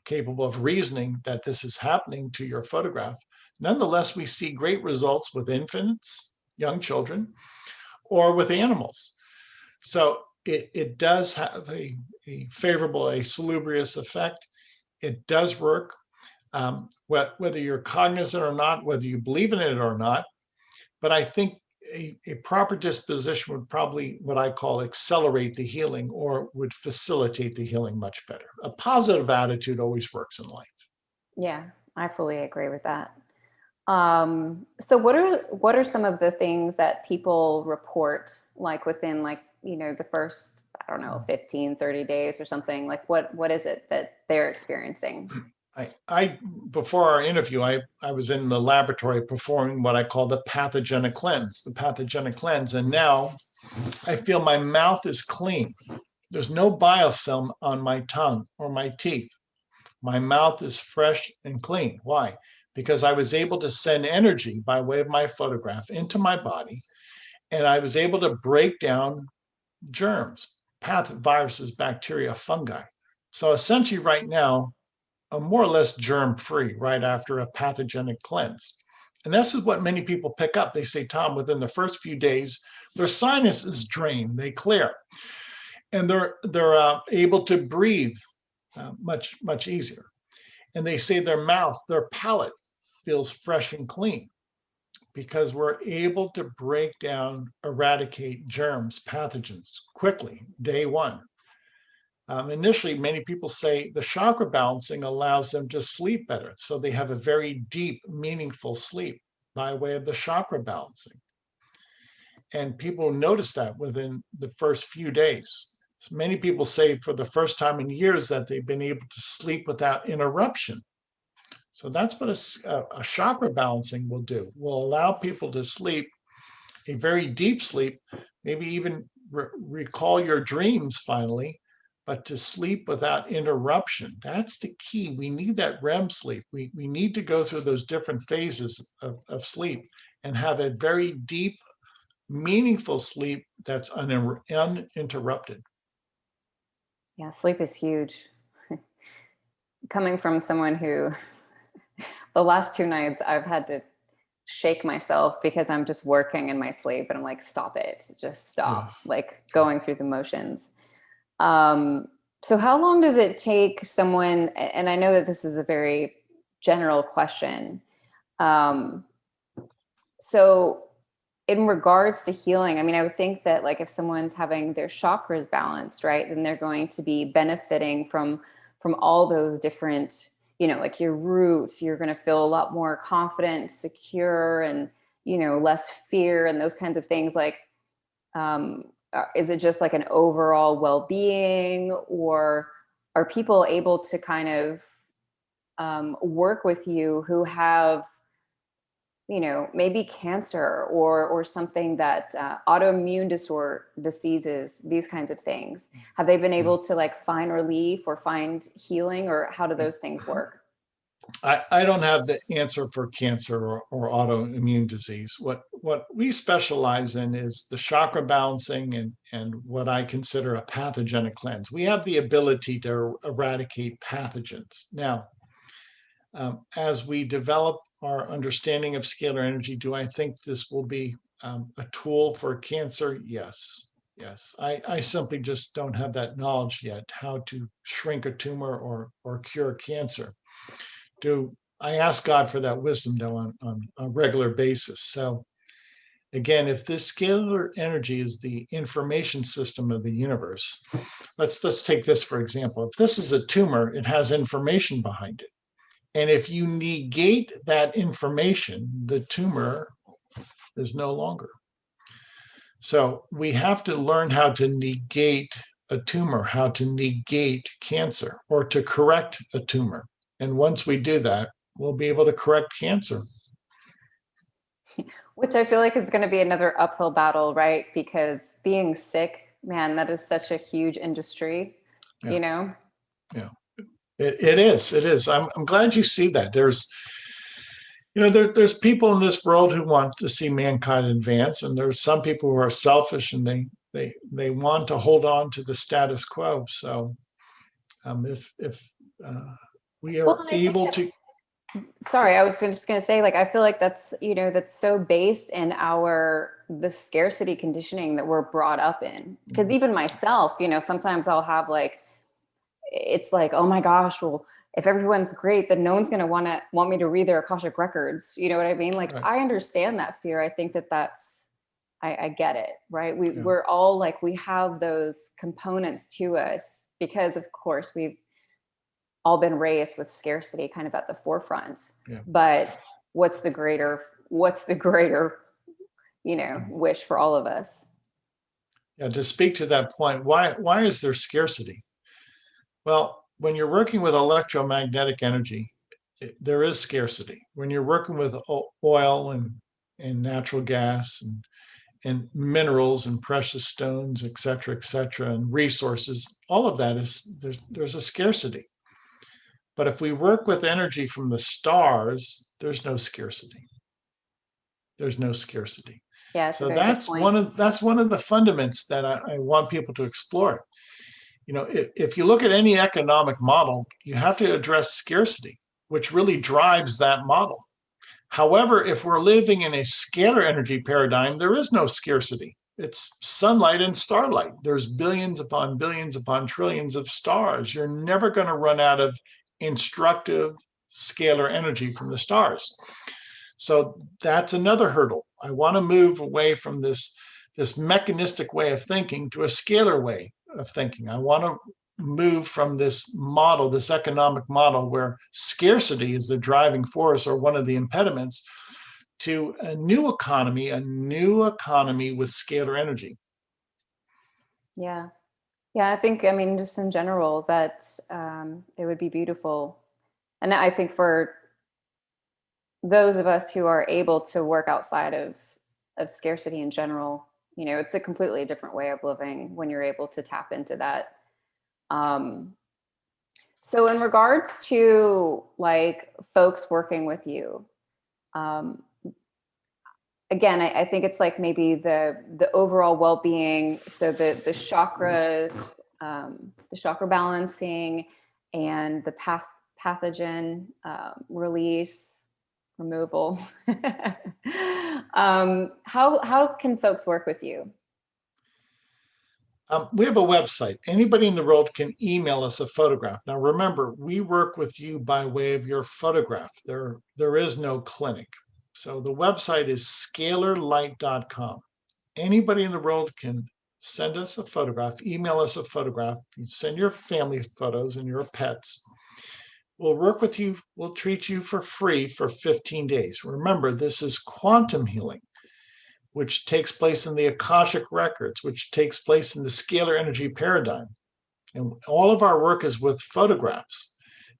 capable of reasoning that this is happening to your photograph. Nonetheless, we see great results with infants, young children, or with animals. So it does have a favorable, a salubrious effect. It does work, whether you're cognizant or not, whether you believe in it or not. But I think a proper disposition would probably, what I call, accelerate the healing, or would facilitate the healing much better. A positive attitude always works in life. Yeah, I fully agree with that. So what are some of the things that people report, like within, like, the first, I don't know, 15, 30 days or something? Like what is it that they're experiencing? I before our interview, I was in the laboratory performing what I call the pathogenic cleanse, and now I feel my mouth is clean. There's no biofilm on my tongue or my teeth. My mouth is fresh and clean. Why? Because I was able to send energy by way of my photograph into my body, and I was able to break down germs, viruses, bacteria, fungi. So essentially right now, I'm more or less germ-free right after a pathogenic cleanse. And this is what many people pick up. They say, Tom, within the first few days, their sinuses drain, they clear, and they're able to breathe much easier. And they say their mouth, their palate feels fresh and clean, because we're able to break down, eradicate germs, pathogens quickly, day one. Initially, many people say the chakra balancing allows them to sleep better. So they have a very deep, meaningful sleep by way of the chakra balancing. And people notice that within the first few days. So many people say for the first time in years that they've been able to sleep without interruption. So that's what a chakra balancing will do. Will allow people to sleep a very deep sleep, maybe even recall your dreams finally, but to sleep without interruption. That's the key. We need that REM sleep. We need to go through those different phases of sleep and have a very deep, meaningful sleep that's uninterrupted. Yeah, sleep is huge. Coming from someone who the last 2 nights I've had to shake myself because I'm just working in my sleep, and I'm like, stop it, just stop. Yes. Like going through the motions. So how long does it take someone, and I know that this is a very general question. So in regards to healing, I mean, I would think that, like, if someone's having their chakras balanced, right, then they're going to be benefiting from all those different, like your roots. You're going to feel a lot more confident, secure, and, less fear and those kinds of things. Like, is it just like an overall well-being, or are people able to kind of work with you who have, maybe cancer or something that autoimmune diseases, these kinds of things? Have they been able to, like, find relief or find healing, or how do those things work? I don't have the answer for cancer or autoimmune disease. What we specialize in is the chakra balancing and what I consider a pathogenic cleanse. We have the ability to eradicate pathogens. Now, as we develop our understanding of scalar energy, do I think this will be a tool for cancer? Yes. I simply just don't have that knowledge yet, how to shrink a tumor or cure cancer. I ask God for that wisdom, though, on a regular basis. So again, if this scalar energy is the information system of the universe, let's take this for example. If this is a tumor, it has information behind it. And if you negate that information, the tumor is no longer. So we have to learn how to negate a tumor, how to negate cancer, or to correct a tumor. And once we do that, we'll be able to correct cancer. Which I feel like is going to be another uphill battle, right? Because being sick, man, that is such a huge industry, Yeah. It is. I'm glad you see that. There's people in this world who want to see mankind advance, and there's some people who are selfish and they want to hold on to the status quo. So if we are Well, and I think able to, that's, sorry, I was just going to say, like, I feel like that's, that's so based in the scarcity conditioning that we're brought up in. Because even myself, sometimes I'll have like, it's like, oh my gosh, well, if everyone's great, then no one's going to want me to read their Akashic records. You know what I mean? Like, right. I understand that fear. I think I get it, right? Yeah. We're all like, we have those components to us because of course we've all been raised with scarcity kind of at the forefront. Yeah. But what's the greater, wish for all of us? Yeah, to speak to that point, why is there scarcity? Well, when you're working with electromagnetic energy, there is scarcity. When you're working with oil and natural gas and minerals and precious stones, et cetera, and resources, all of that there's a scarcity. But if we work with energy from the stars, there's no scarcity. There's no scarcity. Yeah, it's a So very good that's point. that's one of the fundaments that I want people to explore. If you look at any economic model, you have to address scarcity, which really drives that model. However, if we're living in a scalar energy paradigm, there is no scarcity. It's sunlight and starlight. There's billions upon trillions of stars. You're never going to run out of instructive scalar energy from the stars. So that's another hurdle. I want to move away from this mechanistic way of thinking to a scalar way of thinking. I want to move from this model, this economic model where scarcity is the driving force or one of the impediments, to a new economy with scalar energy. Yeah. Yeah, I think, just in general, that it would be beautiful. And I think for those of us who are able to work outside of scarcity in general, it's a completely different way of living when you're able to tap into that. So in regards to like folks working with you, again, I think it's like maybe the overall well-being. So the chakra balancing and the pathogen removal. How can folks work with you? We have a website. Anybody in the world can email us a photograph. Now, remember, we work with you by way of your photograph. There is no clinic. So the website is scalarlight.com. Anybody in the world can send us a photograph, email us a photograph, you send your family photos and your pets. We'll work with you. We'll treat you for free for 15 days. Remember, this is quantum healing, which takes place in the Akashic records, which takes place in the scalar energy paradigm. And all of our work is with photographs,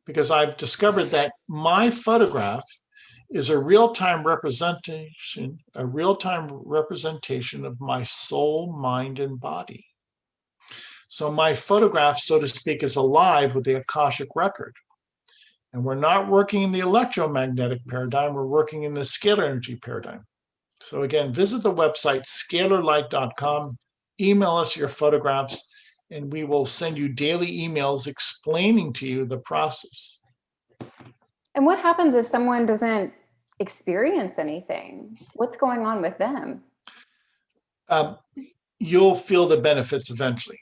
because I've discovered that my photograph is a real-time representation of my soul, mind, and body. So my photograph, so to speak, is alive with the Akashic record. And we're not working in the electromagnetic paradigm, we're working in the scalar energy paradigm. So again, visit the website, scalarlight.com, email us your photographs, and we will send you daily emails explaining to you the process. And what happens if someone doesn't experience anything? What's going on with them? You'll feel the benefits eventually.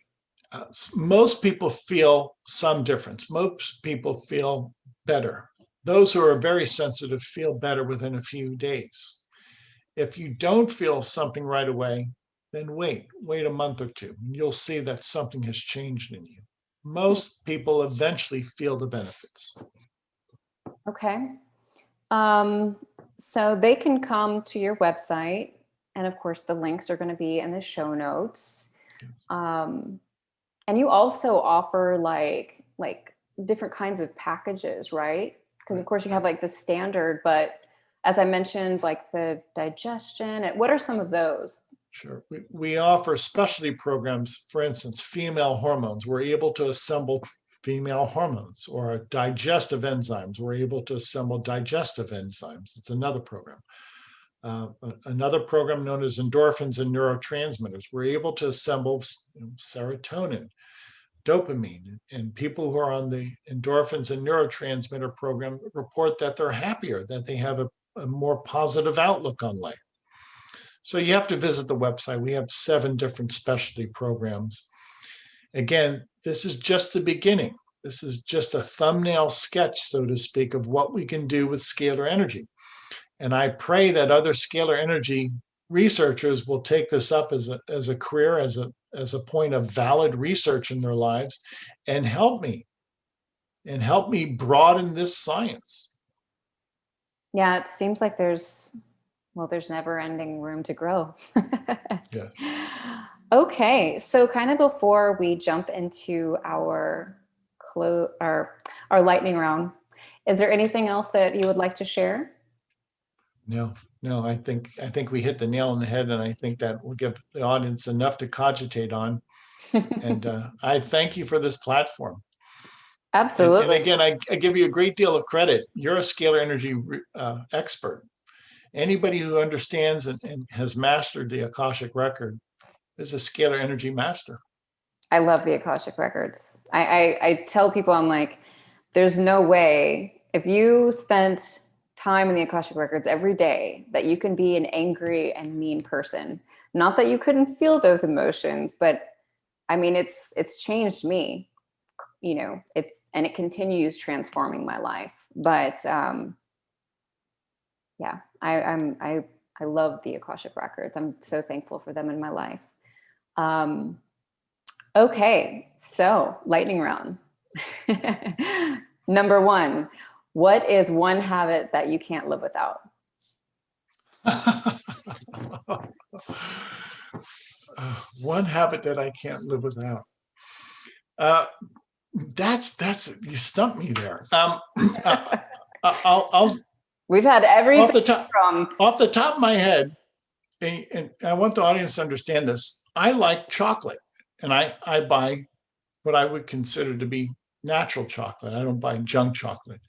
Most people feel some difference. Most people feel better. Those who are very sensitive feel better within a few days. If you don't feel something right away, then wait a month or two. You'll see that something has changed in you. Most people eventually feel the benefits. Okay. So they can come to your website, and of course the links are going to be in the show notes. And you also offer like different kinds of packages, right? Because of course you have like the standard, but as I mentioned, like the digestion, and what are some of those? Sure. We offer specialty programs, for instance, female hormones. We're able to assemble female hormones, or digestive enzymes. We're able to assemble digestive enzymes. It's another program. another program known as endorphins and neurotransmitters. We're able to assemble serotonin, dopamine, and people who are on the endorphins and neurotransmitter program report that they're happier, that they have a more positive outlook on life. So you have to visit the website. We have 7 different specialty programs. Again, this is just the beginning. This is just a thumbnail sketch, so to speak, of what we can do with scalar energy. And I pray that other scalar energy researchers will take this up as a career, as a point of valid research in their lives, and help me broaden this science. Yeah, it seems like there's never ending room to grow. Yes. Okay, so kind of before we jump into our lightning round, is there anything else that you would like to share? No, I think we hit the nail on the head, and I think that will give the audience enough to cogitate on. And I thank you for this platform. Absolutely. And again, I give you a great deal of credit. You're a scalar energy expert. Anybody who understands and has mastered the Akashic record is a scalar energy master. I love the Akashic records. I tell people, I'm like, there's no way, if you spent time in the Akashic records every day, that you can be an angry and mean person. Not that you couldn't feel those emotions, but I mean, it's changed me, and it continues transforming my life. But yeah, I love the Akashic records. I'm so thankful for them in my life. Okay, so lightning round. Number 1, what is one habit that you can't live without? One habit that I can't live without. That's you stumped me there. I'll We've had everything off the top of my head, and I want the audience to understand this. I like chocolate, and I buy what I would consider to be natural chocolate. I don't buy junk chocolate.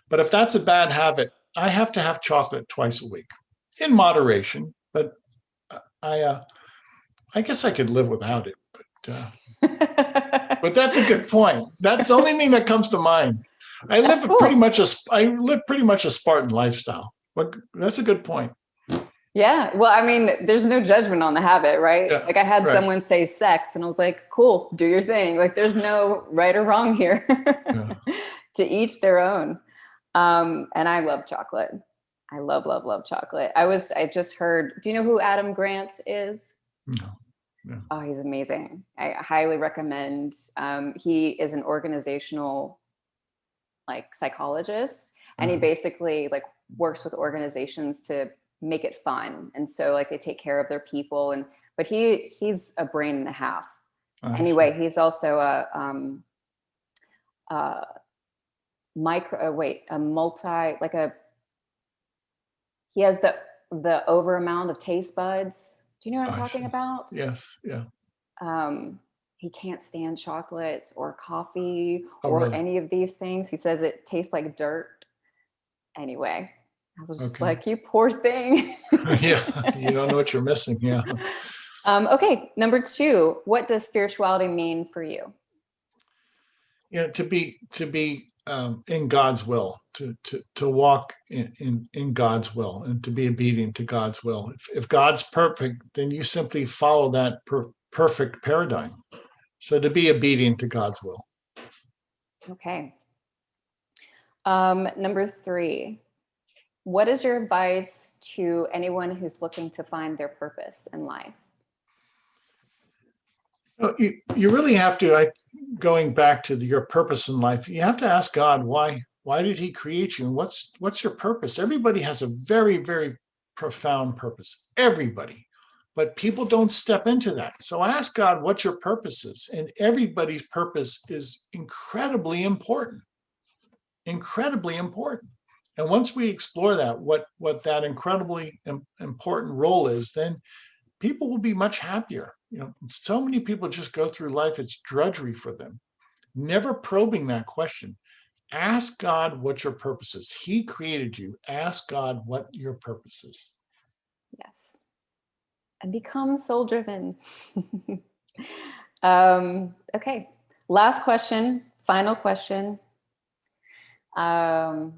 But if that's a bad habit, I have to have chocolate twice a week, in moderation. But I guess I could live without it. But that's a good point. That's the only thing that comes to mind. I live pretty much a Spartan lifestyle. But that's a good point. Yeah. Well, I mean, there's no judgment on the habit, right? Yeah, like I had someone say sex and I was like, cool, do your thing. Like there's no right or wrong here. Yeah. To each their own. And I love chocolate. I love chocolate. I just heard, do you know who Adam Grant is? No. Oh, he's amazing. I highly recommend. He is an organizational psychologist, and he basically works with organizations to make it fun. And so they take care of their people, but he's a brain and a half. Anyway, he's also he has the over amount of taste buds. Do you know what I'm talking about? Yes. Yeah. He can't stand chocolate or coffee or any of these things. He says it tastes like dirt. Anyway, I was just like, you poor thing. Yeah, you don't know what you're missing. Yeah. Okay, number 2, what does spirituality mean for you? Yeah, to be in God's will, to walk in God's will, and to be obedient to God's will. If God's perfect, then you simply follow that perfect paradigm. So to be obedient to God's will. Okay. Number 3, what is your advice to anyone who's looking to find their purpose in life? You really have to, going back to your purpose in life, you have to ask God, why did he create you? And what's your purpose? Everybody has a very, very profound purpose. Everybody. But people don't step into that. So ask God what your purpose is. And everybody's purpose is incredibly important. Incredibly important. And once we explore that, what that incredibly important role is, then people will be much happier. So many people just go through life, it's drudgery for them. Never probing that question. Ask God what your purpose is. He created you. Ask God what your purpose is. Yes. And become soul driven. Okay. Last question, final question. Where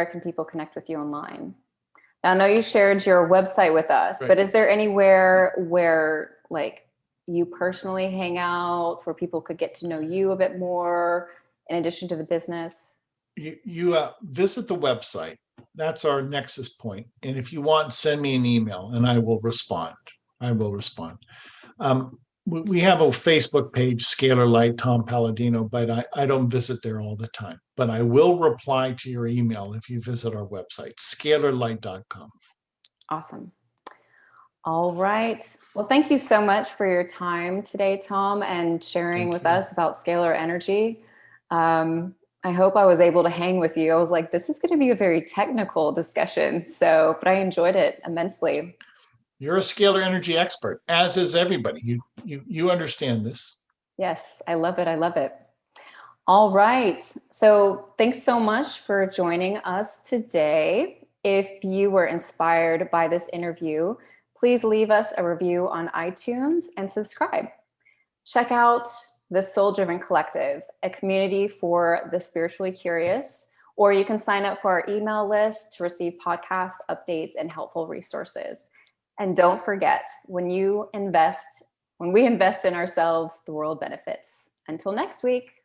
can people connect with you online? Now, I know you shared your website with us, Right. but is there anywhere where like you personally hang out where people could get to know you a bit more in addition to the business? You visit the website. That's our nexus point. And if you want, send me an email and I will respond. I will respond. We have a Facebook page, Scalar Light Tom Paladino, but I don't visit there all the time. But I will reply to your email if you visit our website, scalarlight.com. Awesome. All right. Well, thank you so much for your time today, Tom, and sharing with us about scalar energy. I hope I was able to hang with you. I was like, this is going to be a very technical discussion. But I enjoyed it immensely. You're a scalar energy expert, as is everybody. You understand this. Yes, I love it. I love it. All right. So thanks so much for joining us today. If you were inspired by this interview, please leave us a review on iTunes and subscribe. Check out the Soul Driven Collective, a community for the spiritually curious, or you can sign up for our email list to receive podcast updates and helpful resources. And don't forget, when we invest in ourselves, the world benefits. Until next week.